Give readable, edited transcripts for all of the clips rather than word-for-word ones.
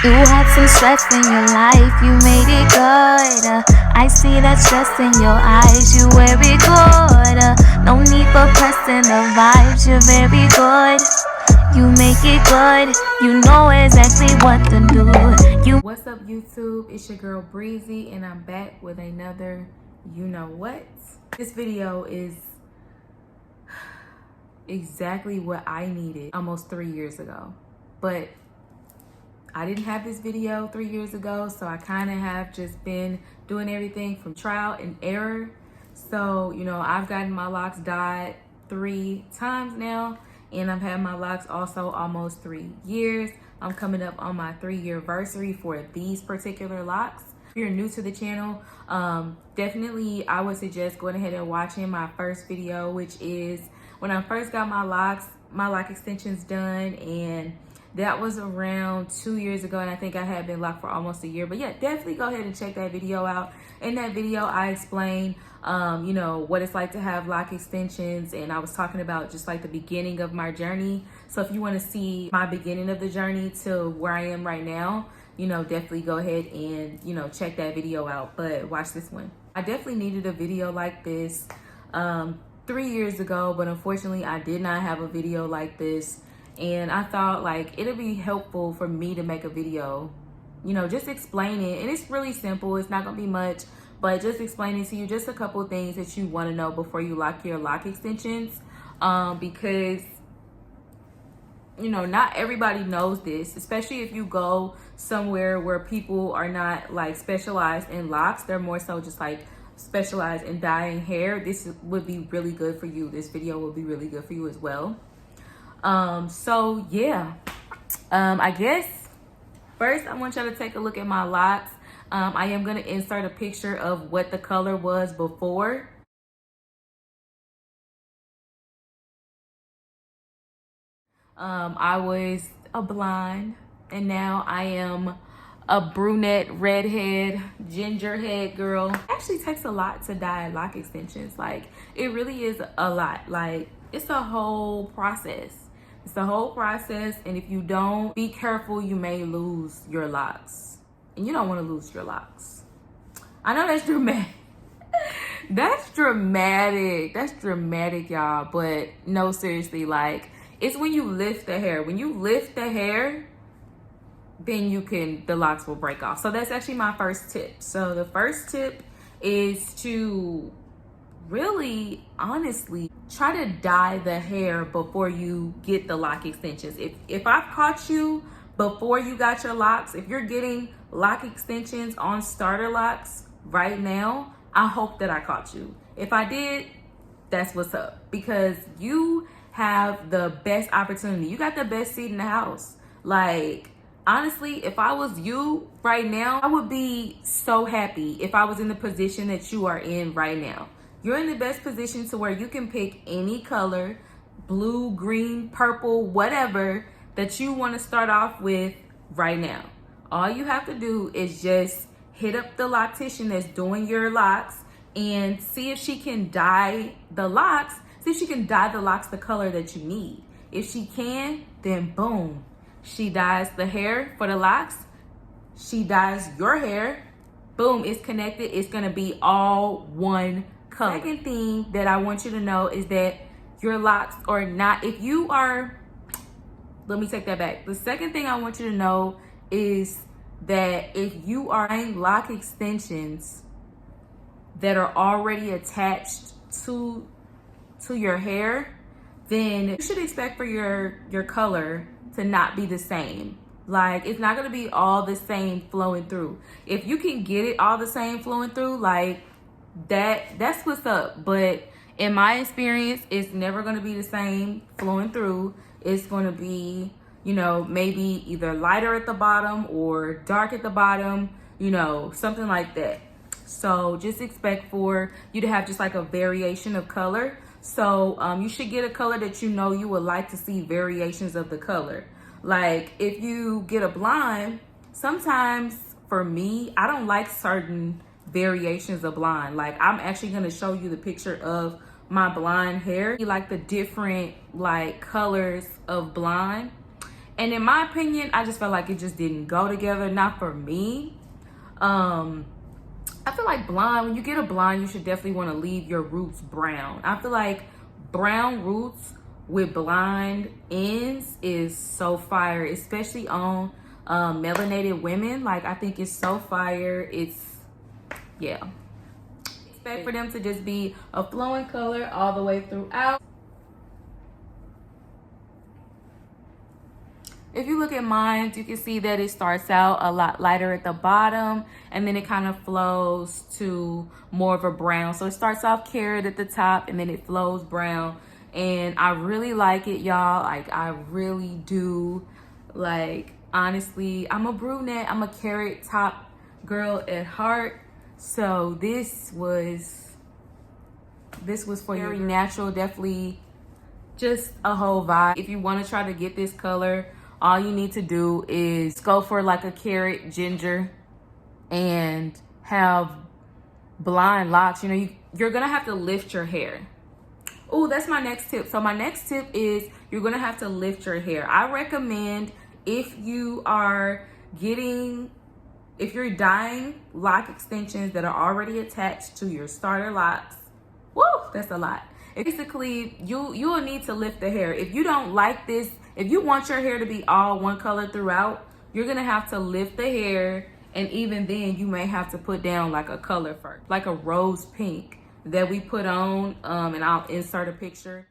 You had some stress in your life, you made it good. I see that stress in your eyes, you very good. No need for pressing the vibes, you're very good. You make it good, you know exactly what to do. What's up, YouTube? It's your girl Breezy, and I'm back with another you know what. This video is exactly what I needed almost 3 years ago, but I didn't have this video 3 years ago, so I kind of have just been doing everything from trial and error. So, you know, I've gotten my locks dyed 3 times now, and I've had my locks also almost 3 years. I'm coming up on my 3-year anniversary for these particular locks. If you're new to the channel, definitely I would suggest going ahead and watching my first video, which is when I first got my lock extensions done, and that was around 2 years ago, and I think I had been locked for almost a year. But yeah, definitely go ahead and check that video out. In that video, I explained, you know, what it's like to have lock extensions, and I was talking about just like the beginning of my journey. So if you want to see my beginning of the journey to where I am right now, you know, definitely go ahead and, you know, check that video out. But watch this one. I definitely needed a video like this 3 years ago, but unfortunately I did not have a video like this. And I thought like it'll be helpful for me to make a video, you know, just explain it. And it's really simple. It's not gonna be much, but just explaining to you just a couple of things that you want to know before you lock your lock extensions. Because, you know, not everybody knows this, especially if you go somewhere where people are not like specialized in locks. They're more so just like specialized in dyeing hair. This would be really good for you. This video will be really good for you as well. So yeah, I guess first I want y'all to take a look at my locks. I am going to insert a picture of what the color was before. I was a blonde, and now I am a brunette, redhead, ginger head girl. It actually takes a lot to dye lock extensions. Like, it really is a lot. Like, it's a whole process. It's the whole process, and if you don't be careful, you may lose your locks. And you don't want to lose your locks. I know that's dramatic. That's dramatic. That's dramatic, y'all. But no, seriously, like, it's when you lift the hair. When you lift the hair, then the locks will break off. So that's actually my first tip. So the first tip is to really, honestly, try to dye the hair before you get the lock extensions. If I've caught you before you got your locks, if you're getting lock extensions on starter locks right now, I hope that I caught you. If I did, that's what's up, because you have the best opportunity. You got the best seat in the house. Like, honestly, if I was you right now, I would be so happy if I was in the position that you are in right now. You're in the best position to where you can pick any color, blue, green, purple, whatever, that you want to start off with right now. All you have to do is just hit up the loctician that's doing your locks and see if she can dye the locks. See if she can dye the locks the color that you need. If she can, then boom. She dyes the hair for the locks. She dyes your hair. Boom, it's connected. It's going to be all one color. Second thing that I want you to know is that your locks are not, if you are, let me take that back. The second thing I want you to know is that if you are buying lock extensions that are already attached to your hair, then you should expect for your color to not be the same. Like, it's not going to be all the same flowing through. If you can get it all the same flowing through, like, that's what's up. But in my experience, it's never going to be the same flowing through. It's going to be, you know, maybe either lighter at the bottom or dark at the bottom, you know, something like that. So just expect for you to have just like a variation of color. So you should get a color that you know you would like to see variations of the color. Like, if you get a blonde, sometimes for me, I don't like certain variations of blonde. Like, I'm actually going to show you the picture of my blonde hair, like the different like colors of blonde. And in my opinion, I just felt like it just didn't go together. Not for me. I feel like blonde, when you get a blonde, you should definitely want to leave your roots brown. I feel like brown roots with blonde ends is so fire, especially on melanated women. Like, I think it's so fire. It's, yeah. Expect for them to just be a flowing color all the way throughout. If you look at mine, you can see that it starts out a lot lighter at the bottom, and then it kind of flows to more of a brown. So it starts off carrot at the top, and then it flows brown. And I really like it, y'all. Like, I really do. Like, honestly, I'm a brunette. I'm a carrot top girl at heart. So this was for very natural, definitely just a whole vibe. If you want to try to get this color, all you need to do is go for like a carrot ginger and have blonde locks. You know, you're gonna have to lift your hair. Oh, that's my next tip. So my next tip is you're gonna have to lift your hair. I recommend if you're dyeing lock extensions that are already attached to your starter locks. Woo, that's a lot. Basically, you'll need to lift the hair. If you don't like this, if you want your hair to be all one color throughout, you're gonna have to lift the hair, and even then you may have to put down like a color first, like a rose pink that we put on, and I'll insert a picture.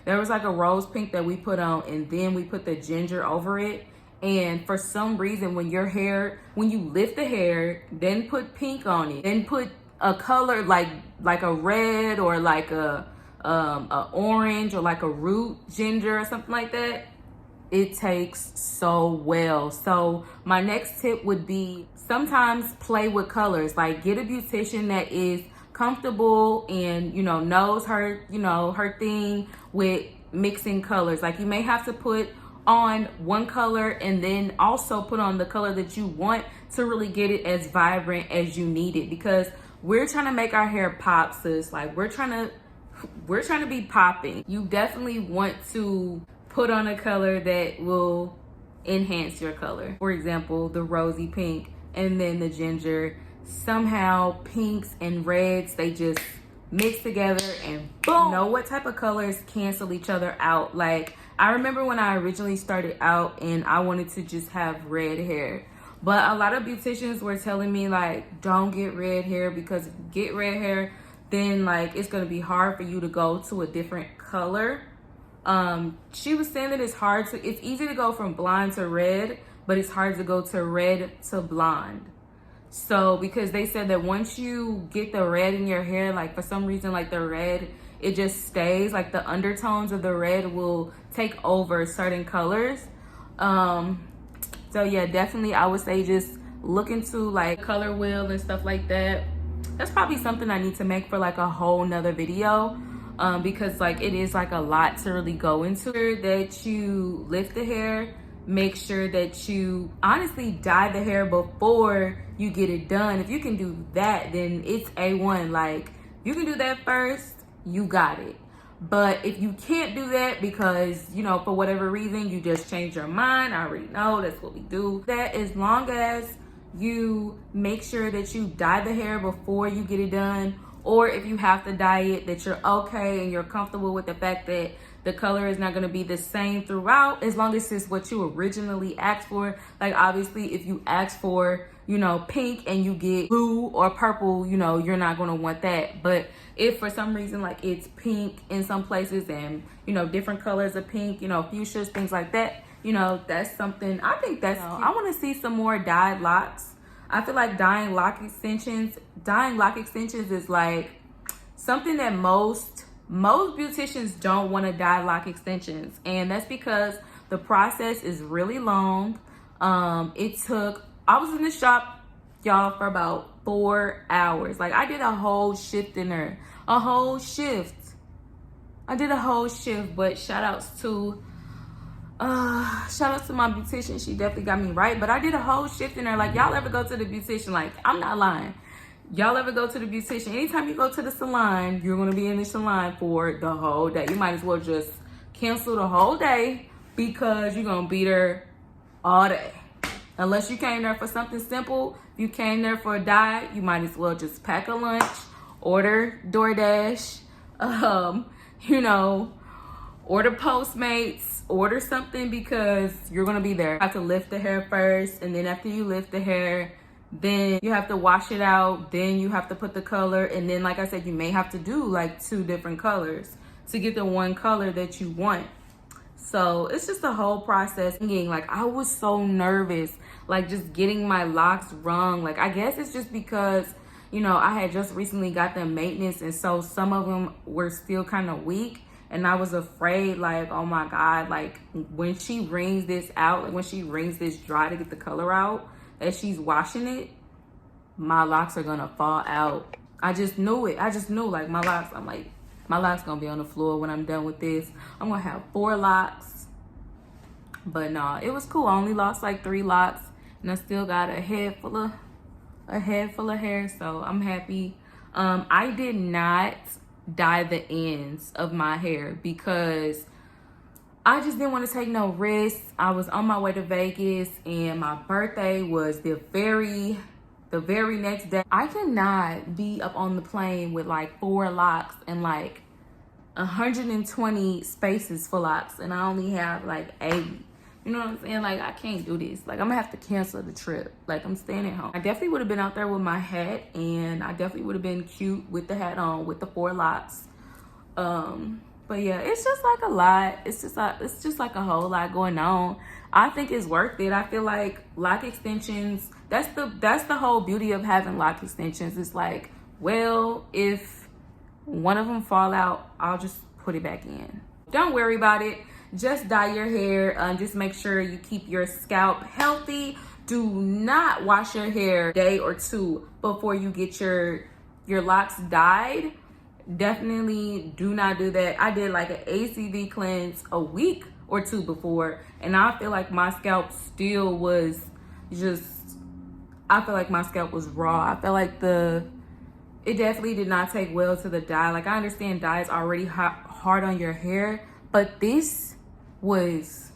There was like a rose pink that we put on, and then we put the ginger over it. And for some reason, when you lift the hair, then put pink on it, then put a color like a red or like a orange or like a root ginger or something like that, it takes so well. So my next tip would be sometimes play with colors. Like, get a beautician that is comfortable and, you know, knows her thing with mixing colors. Like, you may have to put on one color and then also put on the color that you want to really get it as vibrant as you need it, because we're trying to make our hair pop, sis. Like, we're trying to be popping. You definitely want to put on a color that will enhance your color. For example, the rosy pink and then the ginger. Somehow pinks and reds, they just mix together and boom. You know what type of colors cancel each other out? Like, I remember when I originally started out and I wanted to just have red hair. But a lot of beauticians were telling me, like, don't get red hair, because if you get red hair, then like it's gonna be hard for you to go to a different color. She was saying that it's easy to go from blonde to red, but it's hard to go to red to blonde. So, because they said that once you get the red in your hair, like for some reason, like the red, it just stays, like the undertones of the red will take over certain colors. So yeah, definitely I would say just look into like color wheel and stuff like that. That's probably something I need to make for like a whole nother video, because like it is like a lot to really go into. That you lift the hair, make sure that you honestly dye the hair before you get it done. If you can do that, then it's A1. Like, you can do that first, you got it. But if you can't do that because, you know, for whatever reason, you just change your mind, I already know that's what we do. That as long as you make sure that you dye the hair before you get it done, or if you have to dye it, that you're okay and you're comfortable with the fact that the color is not going to be the same throughout, as long as it's what you originally asked for. Like, obviously, if you ask for, you know, pink and you get blue or purple, you know, you're not going to want that. But if for some reason, like, it's pink in some places and, you know, different colors of pink, you know, fuchsias, things like that, you know, that's something, I think that's cute. I want to see some more dyed locks. I feel like dyeing lock extensions is like something that most beauticians don't want to dye lock extensions, and that's because the process is really long. I was in the shop, y'all, for about 4 hours. Like, I did a whole shift in there, I did a whole shift. But shout outs to my beautician. She definitely got me right. But I did a whole shift in there. Like, y'all ever go to the beautician? Like, I'm not lying. Y'all ever go to the beautician? Anytime you go to the salon, you're gonna be in the salon for the whole day. You might as well just cancel the whole day because you're gonna be there all day. Unless you came there for something simple, if you came there for a diet, you might as well just pack a lunch, order DoorDash, you know, order Postmates, order something because you're gonna be there. You have to lift the hair first, and then after you lift the hair, then you have to wash it out, then you have to put the color, and then like I said, you may have to do like 2 different colors to get the one color that you want. So it's just a whole process. Like, I was so nervous, like just getting my locks wrung. Like, I guess it's just because, you know, I had just recently got them maintenance, and so some of them were still kind of weak, and I was afraid, like, oh my God, like when she wrings this out, like when she wrings this dry to get the color out, as she's washing it, my locks are gonna fall out. I just knew it. I just knew, like, my locks, I'm like, my locks gonna be on the floor when I'm done with this. I'm gonna have 4 locks. But nah, it was cool. I only lost like 3 locks, and I still got a head full of hair, so I'm happy. I did not dye the ends of my hair because I just didn't want to take no risks. I was on my way to Vegas, and my birthday was the very next day. I cannot be up on the plane with like 4 locks and like 120 spaces for locks, and I only have like 80. You know what I'm saying? Like, I can't do this. Like, I'm gonna have to cancel the trip. Like, I'm staying at home. I definitely would have been out there with my hat, and I definitely would have been cute with the hat on, with the 4 locks. But yeah, it's just like a lot. It's just like a whole lot going on. I think it's worth it. I feel like lock extensions, that's the whole beauty of having lock extensions. It's like, well, if one of them fall out, I'll just put it back in. Don't worry about it. Just dye your hair. Just make sure you keep your scalp healthy. Do not wash your hair a day or 2 before you get your locks dyed. Definitely do not do that. I did like an ACV cleanse a week or 2 before, and I feel like my scalp still was I feel like my scalp was raw. I felt like it definitely did not take well to the dye. Like, I understand dye is already hard on your hair, but this was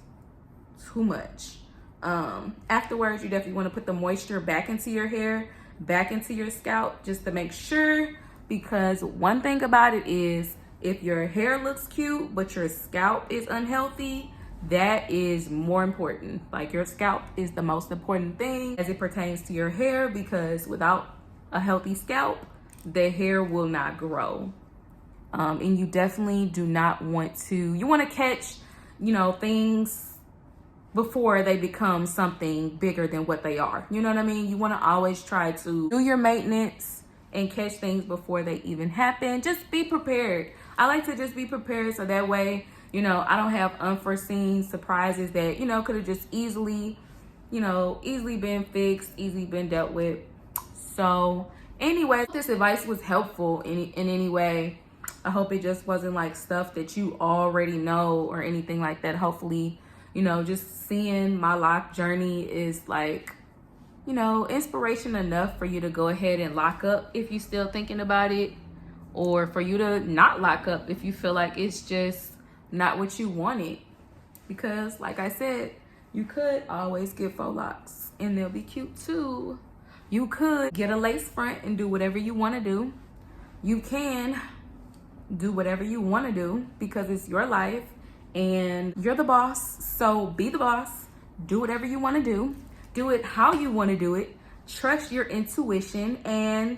too much. Afterwards, you definitely want to put the moisture back into your hair, back into your scalp, just to make sure. Because one thing about it is, if your hair looks cute but your scalp is unhealthy, that is more important. Like, your scalp is the most important thing as it pertains to your hair, because without a healthy scalp, the hair will not grow. And you definitely do not want to, you want to catch, you know, things before they become something bigger than what they are. You know what I mean? You want to always try to do your maintenance and catch things before they even happen. Just be prepared. I like to just be prepared, so that way, you know, I don't have unforeseen surprises that, you know, could have just easily been fixed, easily been dealt with. So anyway, this advice was helpful in any way. I hope it just wasn't like stuff that you already know or anything like that. Hopefully, you know, just seeing my lock journey is like, you know, inspiration enough for you to go ahead and lock up if you're still thinking about it, or for you to not lock up if you feel like it's just not what you wanted. Because like I said, you could always get faux locks and they'll be cute too. You could get a lace front and do whatever you want to do. You can do whatever you want to do because it's your life and you're the boss. So be the boss. Do whatever you want to do. Do it how you want to do it. Trust your intuition, and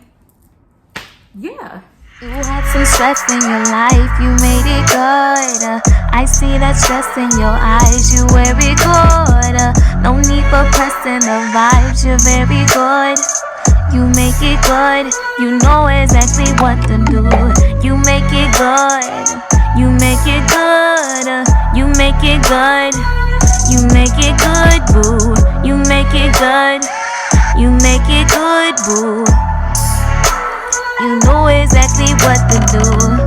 yeah. You had some stress in your life, you made it good. I see that stress in your eyes, you very good. No need for pressing the vibes, you're very good. You make it good, you know exactly what to do. You make it good, you make it good, you make it good. You make it good, boo. You make it good. You make it good, boo. You know exactly what to do.